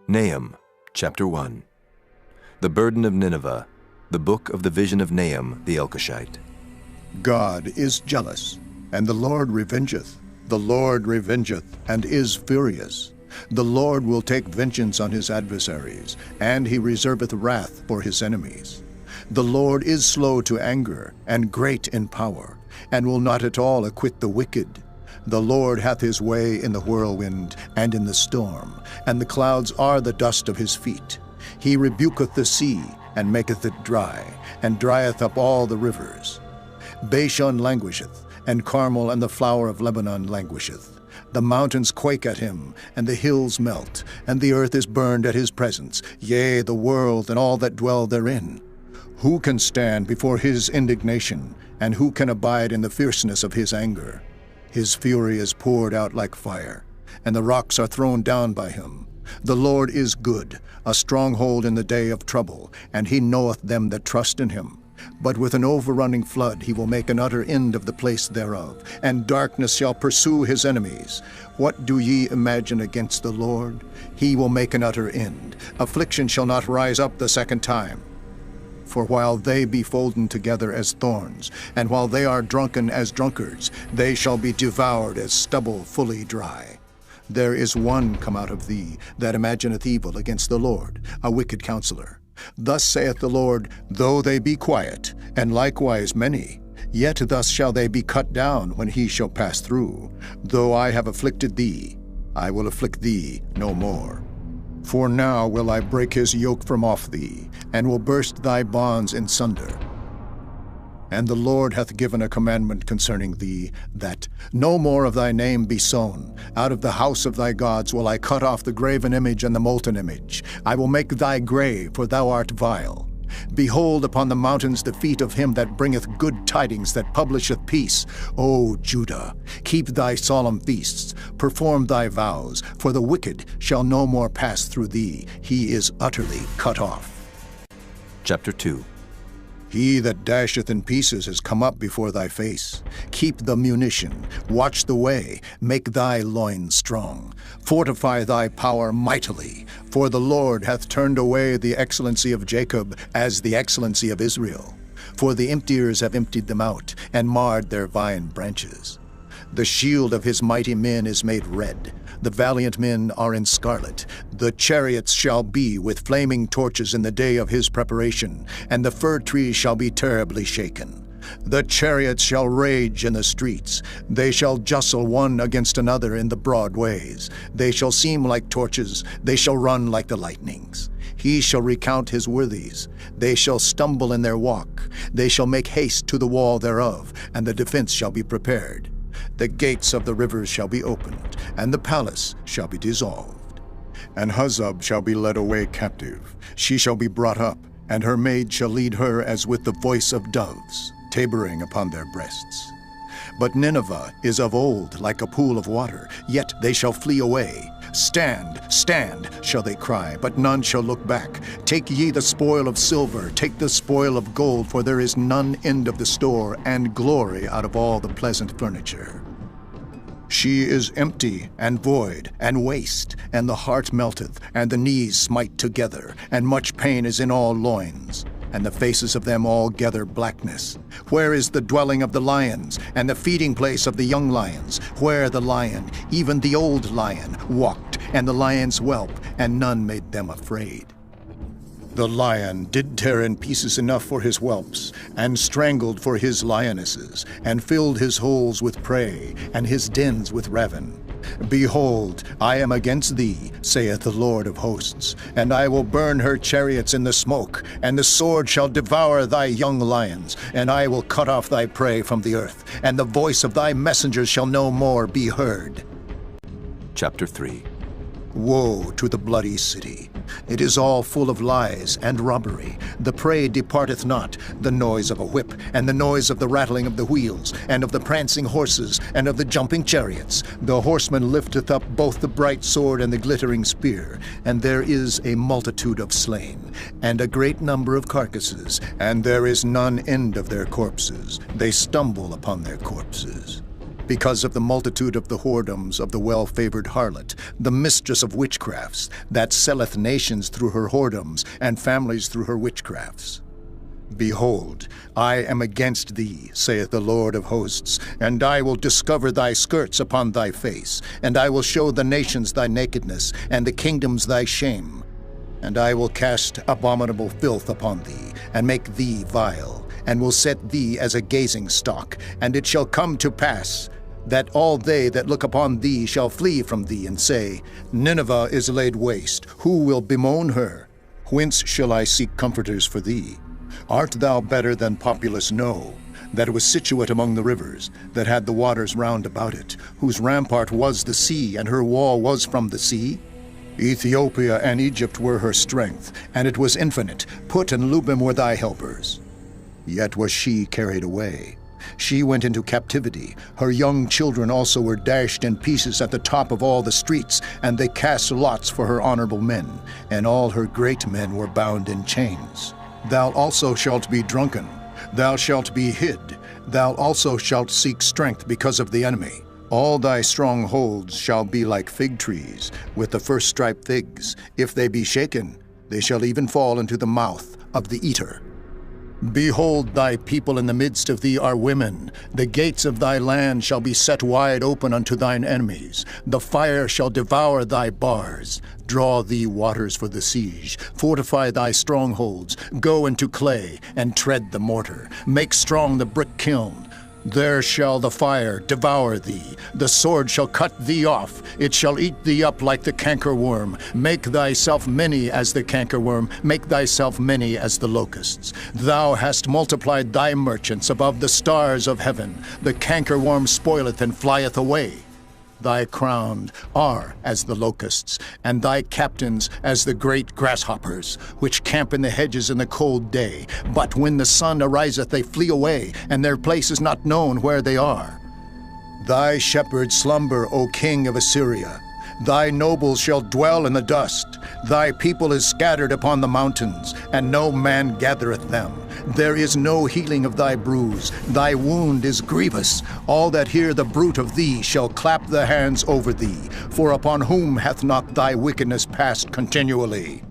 Nahum, chapter 1. The burden of Nineveh, the book of the vision of Nahum the Elkoshite. God is jealous, and the Lord revengeth. The Lord revengeth, and is furious. The Lord will take vengeance on his adversaries, and he reserveth wrath for his enemies. The Lord is slow to anger, and great in power, and will not at all acquit the wicked. The Lord hath his way in the whirlwind and in the storm, and the clouds are the dust of his feet. He rebuketh the sea, and maketh it dry, and drieth up all the rivers. Bashan languisheth, and Carmel and the flower of Lebanon languisheth. The mountains quake at him, and the hills melt, and the earth is burned at his presence, yea, the world and all that dwell therein. Who can stand before his indignation, and who can abide in the fierceness of his anger? His fury is poured out like fire, and the rocks are thrown down by him. The Lord is good, a stronghold in the day of trouble, and he knoweth them that trust in him. But with an overrunning flood he will make an utter end of the place thereof, and darkness shall pursue his enemies. What do ye imagine against the Lord? He will make an utter end. Affliction shall not rise up the second time. For while they be folden together as thorns, and while they are drunken as drunkards, they shall be devoured as stubble fully dry. There is one come out of thee that imagineth evil against the Lord, a wicked counselor. Thus saith the Lord, though they be quiet, and likewise many, yet thus shall they be cut down when he shall pass through. Though I have afflicted thee, I will afflict thee no more. For now will I break his yoke from off thee, and will burst thy bonds in sunder. And the Lord hath given a commandment concerning thee, that no more of thy name be sown. Out of the house of thy gods will I cut off the graven image and the molten image. I will make thy grave, for thou art vile. Behold upon the mountains the feet of him that bringeth good tidings, that publisheth peace. O Judah, keep thy solemn feasts, perform thy vows, for the wicked shall no more pass through thee. He is utterly cut off. Chapter 2. He that dasheth in pieces is come up before thy face. Keep the munition, watch the way, make thy loins strong. Fortify thy power mightily, for the Lord hath turned away the excellency of Jacob as the excellency of Israel. For the emptiers have emptied them out, and marred their vine branches. The shield of his mighty men is made red. The valiant men are in scarlet. The chariots shall be with flaming torches in the day of his preparation, and the fir trees shall be terribly shaken. The chariots shall rage in the streets. They shall justle one against another in the broad ways. They shall seem like torches. They shall run like the lightnings. He shall recount his worthies. They shall stumble in their walk. They shall make haste to the wall thereof, and the defense shall be prepared. The gates of the rivers shall be opened, and the palace shall be dissolved. And Huzzab shall be led away captive. She shall be brought up, and her maid shall lead her as with the voice of doves, tabering upon their breasts. But Nineveh is of old like a pool of water, yet they shall flee away. Stand, stand, shall they cry, but none shall look back. Take ye the spoil of silver, take the spoil of gold, for there is none end of the store, and glory out of all the pleasant furniture. She is empty, and void, and waste, and the heart melteth, and the knees smite together, and much pain is in all loins. And the faces of them all gather blackness. Where is the dwelling of the lions, and the feeding place of the young lions? Where the lion, even the old lion, walked, and the lion's whelp, and none made them afraid? The lion did tear in pieces enough for his whelps, and strangled for his lionesses, and filled his holes with prey, and his dens with ravin. Behold, I am against thee, saith the Lord of hosts, and I will burn her chariots in the smoke, and the sword shall devour thy young lions, and I will cut off thy prey from the earth, and the voice of thy messengers shall no more be heard. Chapter 3. Woe to the bloody city! It is all full of lies and robbery. The prey departeth not, the noise of a whip, and the noise of the rattling of the wheels, and of the prancing horses, and of the jumping chariots. The horseman lifteth up both the bright sword and the glittering spear, and there is a multitude of slain, and a great number of carcasses, and there is none end of their corpses. They stumble upon their corpses. because of the multitude of the whoredoms of the well-favored harlot, the mistress of witchcrafts, that selleth nations through her whoredoms, and families through her witchcrafts. Behold, I am against thee, saith the Lord of hosts, and I will discover thy skirts upon thy face, and I will show the nations thy nakedness, and the kingdoms thy shame. And I will cast abominable filth upon thee, and make thee vile, and will set thee as a gazing stock. And it shall come to pass that all they that look upon thee shall flee from thee, and say, Nineveh is laid waste, who will bemoan her? Whence shall I seek comforters for thee? Art thou better than populous No, that was situate among the rivers, that had the waters round about it, whose rampart was the sea, and her wall was from the sea? Ethiopia and Egypt were her strength, and it was infinite. Put and Lubim were thy helpers. Yet was she carried away. She went into captivity. Her young children also were dashed in pieces at the top of all the streets, and they cast lots for her honorable men, and all her great men were bound in chains. Thou also shalt be drunken, thou shalt be hid, thou also shalt seek strength because of the enemy. All thy strongholds shall be like fig trees, with the first striped figs. If they be shaken, they shall even fall into the mouth of the eater. Behold, thy people in the midst of thee are women. The gates of thy land shall be set wide open unto thine enemies. The fire shall devour thy bars. Draw thee waters for the siege. Fortify thy strongholds. Go into clay, and tread the mortar. Make strong the brick kiln. There shall the fire devour thee. The sword shall cut thee off. It shall eat thee up like the cankerworm. Make thyself many as the cankerworm. Make thyself many as the locusts. Thou hast multiplied thy merchants above the stars of heaven. The cankerworm spoileth and flieth away. Thy crowned are as the locusts, and thy captains as the great grasshoppers, which camp in the hedges in the cold day. But when the sun ariseth, they flee away, and their place is not known where they are. Thy shepherds slumber, O king of Assyria. Thy nobles shall dwell in the dust. Thy people is scattered upon the mountains, and no man gathereth them. There is no healing of thy bruise. Thy wound is grievous. All that hear the bruit of thee shall clap their hands over thee. For upon whom hath not thy wickedness passed continually?